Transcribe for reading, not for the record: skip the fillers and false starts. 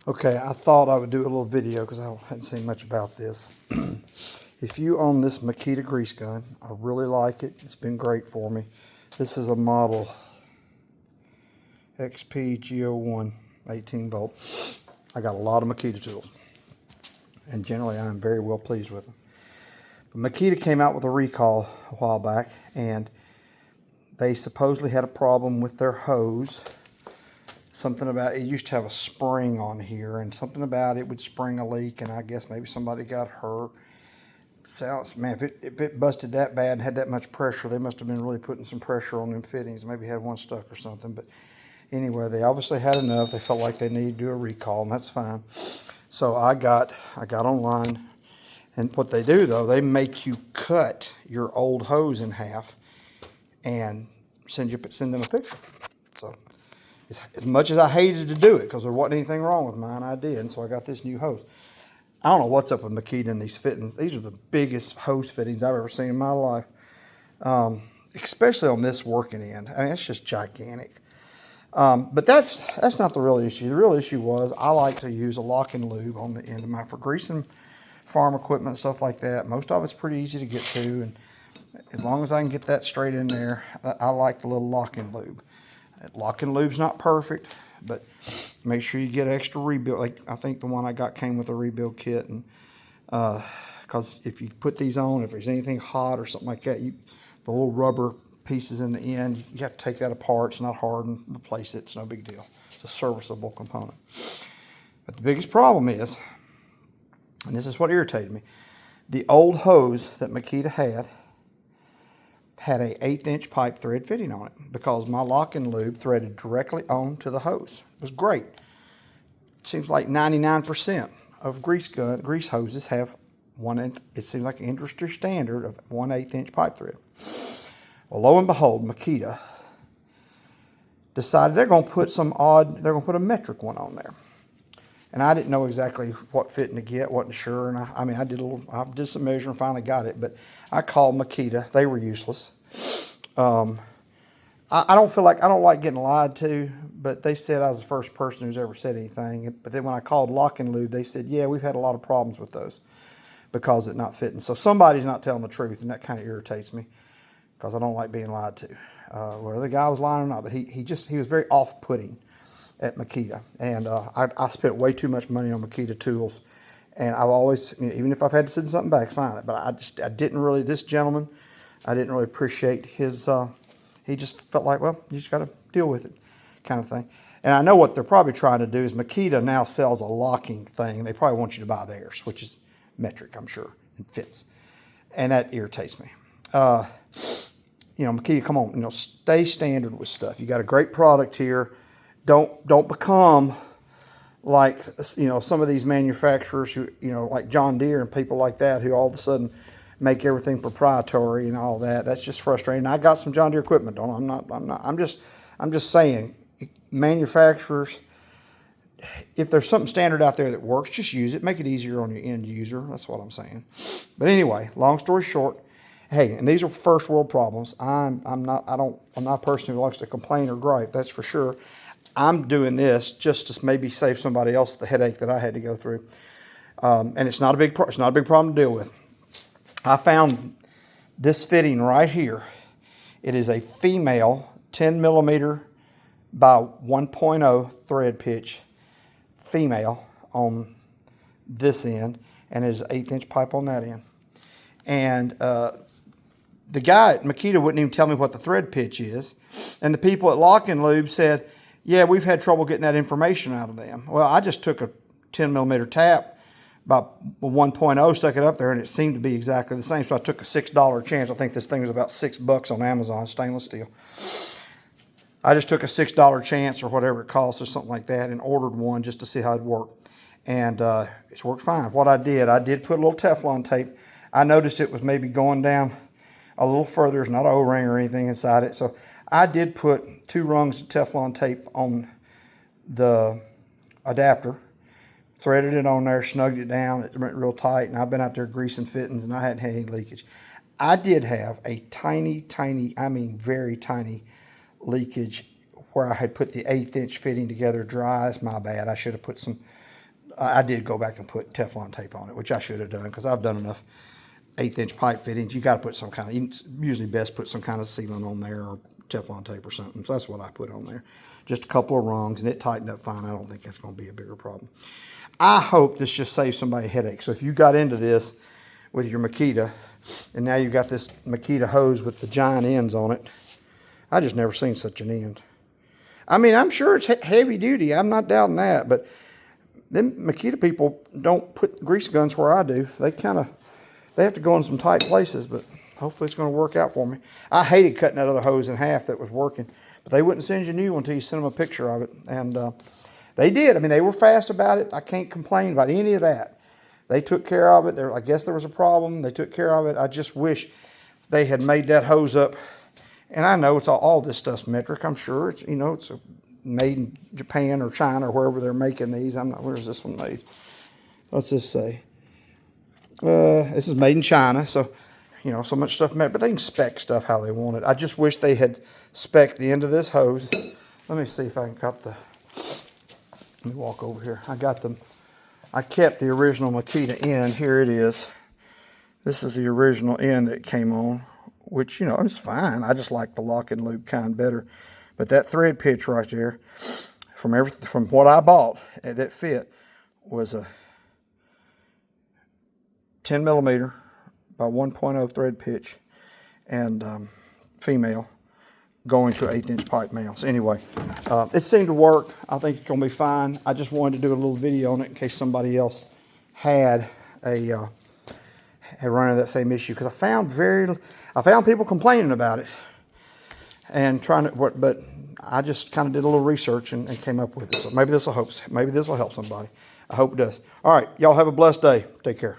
Okay, I thought I would do a little video because I hadn't seen much about this. If you own this Makita grease gun, I really like it. It's been great for me. This is a model XP-G01 18 volt. I got a lot of Makita tools, and generally I'm very well pleased with them. But Makita came out with a recall a while back, and they supposedly had a problem with their hose. Something about it used to have a spring on here, and something about it would spring a leak, and I guess maybe somebody got hurt. Sounds, man, if it busted that bad and had that much pressure, they must have been really putting some pressure on them fittings. Maybe had one stuck or something. But anyway, they obviously had enough. They felt like they needed to do a recall, and that's fine. So I got online, and what they do though, they make you cut your old hose in half and send them a picture. So as much as I hated to do it because there wasn't anything wrong with mine, I did. And so I got this new hose. I don't know what's up with Makita and these fittings. These are the biggest hose fittings I've ever seen in my life, especially on this working end. I mean, it's just gigantic. But that's not the real issue. The real issue was I like to use a Lock and Lube on the end of mine for greasing farm equipment, stuff like that. Most of it's pretty easy to get to, and as long as I can get that straight in there, I like the little Lock and Lube. Lock and Lube's not perfect, but make sure you get extra rebuild. Like I think the one I got came with a rebuild kit, and because if you put these on, if there's anything hot or something like that, the little rubber pieces in the end, you have to take that apart. It's not hard, and replace it. It's no big deal. It's a serviceable component. But the biggest problem is, and this is what irritated me, the old hose that Makita had a 1/8" pipe thread fitting on it because my Lock and Lube threaded directly onto the hose. It was great. It seems like 99% of grease hoses have it seems like an industry standard of 1/8" pipe thread. Well, lo and behold, Makita decided they're going to put a metric one on there. And I didn't know exactly what fitting to get, wasn't sure. And I did some measuring, finally got it. But I called Makita. They were useless. I don't like getting lied to, but they said I was the first person who's ever said anything. But then when I called Lock and Lube, they said, yeah, we've had a lot of problems with those because it's not fitting. So somebody's not telling the truth, and that kind of irritates me because I don't like being lied to. Whether the guy was lying or not, but he was very off-putting at Makita, and I spent way too much money on Makita tools, and I've always, even if I've had to send something back, fine. But this gentleman, I didn't really appreciate his. He just felt like, well, you just got to deal with it, kind of thing. And I know what they're probably trying to do is Makita now sells a locking thing. They probably want you to buy theirs, which is metric, I'm sure, and fits, and that irritates me. Makita, come on, stay standard with stuff. You got a great product here. Don't become like, some of these manufacturers who, like John Deere and people like that who all of a sudden make everything proprietary and all that. That's just frustrating. I got some John Deere equipment, I'm just saying, manufacturers, if there's something standard out there that works, just use it. Make it easier on your end user. That's what I'm saying. But anyway, long story short, hey, and these are first world problems. I'm not a person who likes to complain or gripe, that's for sure. I'm doing this just to maybe save somebody else the headache that I had to go through. And it's not a big problem to deal with. I found this fitting right here. It is a female 10 millimeter by 1.0 thread pitch female on this end, and it is 1/8" pipe on that end. And the guy at Makita wouldn't even tell me what the thread pitch is. And the people at Lock and Lube said, yeah, we've had trouble getting that information out of them. Well, I just took a 10 millimeter tap, about 1.0, stuck it up there, and it seemed to be exactly the same. So I took a $6 chance. I think this thing was about $6 on Amazon, stainless steel. I just took a $6 chance or whatever it costs or something like that and ordered one just to see how it'd work. And it's worked fine. What I did put a little Teflon tape. I noticed it was maybe going down a little further. There's not an O-ring or anything inside it. So I did put 2 rungs of Teflon tape on the adapter, threaded it on there, snugged it down. It went real tight, and I've been out there greasing fittings, and I hadn't had any leakage. I did have a tiny, very tiny leakage where I had put the 1/8" fitting together dry. It's my bad. I should have put some I did go back and put Teflon tape on it, which I should have done because I've done enough 1/8" pipe fittings. You got to put some kind of, usually best put some kind of sealant on there or Teflon tape or something. So that's what I put on there. Just a couple of rungs, and it tightened up fine. I don't think that's going to be a bigger problem. I hope this just saves somebody a headache. So if you got into this with your Makita, and now you've got this Makita hose with the giant ends on it, I just never seen such an end. I mean, I'm sure it's heavy duty. I'm not doubting that, but them Makita people don't put grease guns where I do. They have to go in some tight places, but hopefully it's going to work out for me. I hated cutting that other hose in half that was working, but they wouldn't send you a new one until you sent them a picture of it. And they did. I mean, they were fast about it. I can't complain about any of that. They took care of it. I guess there was a problem. They took care of it. I just wish they had made that hose up. And I know it's all this stuff's metric. I'm sure it's, it's made in Japan or China or wherever they're making these. Where's this one made? What's this say? This is made in China. So, so much stuff made, but they can spec stuff how they want it. I just wish they had spec'd the end of this hose. Let me see if I can cut let me walk over here. I kept the original Makita end. Here it is. This is the original end that it came on, which, it's fine. I just like the Lock and Lube kind better. But that thread pitch right there, from what I bought that fit, was a 10 millimeter by 1.0 thread pitch, and female, going to 1/8" pipe male. So anyway, it seemed to work. I think it's going to be fine. I just wanted to do a little video on it in case somebody else had run into that same issue, because I found people complaining about it and trying to work, but I just kind of did a little research and came up with it. So maybe this will help somebody. I hope it does. All right, y'all have a blessed day. Take care.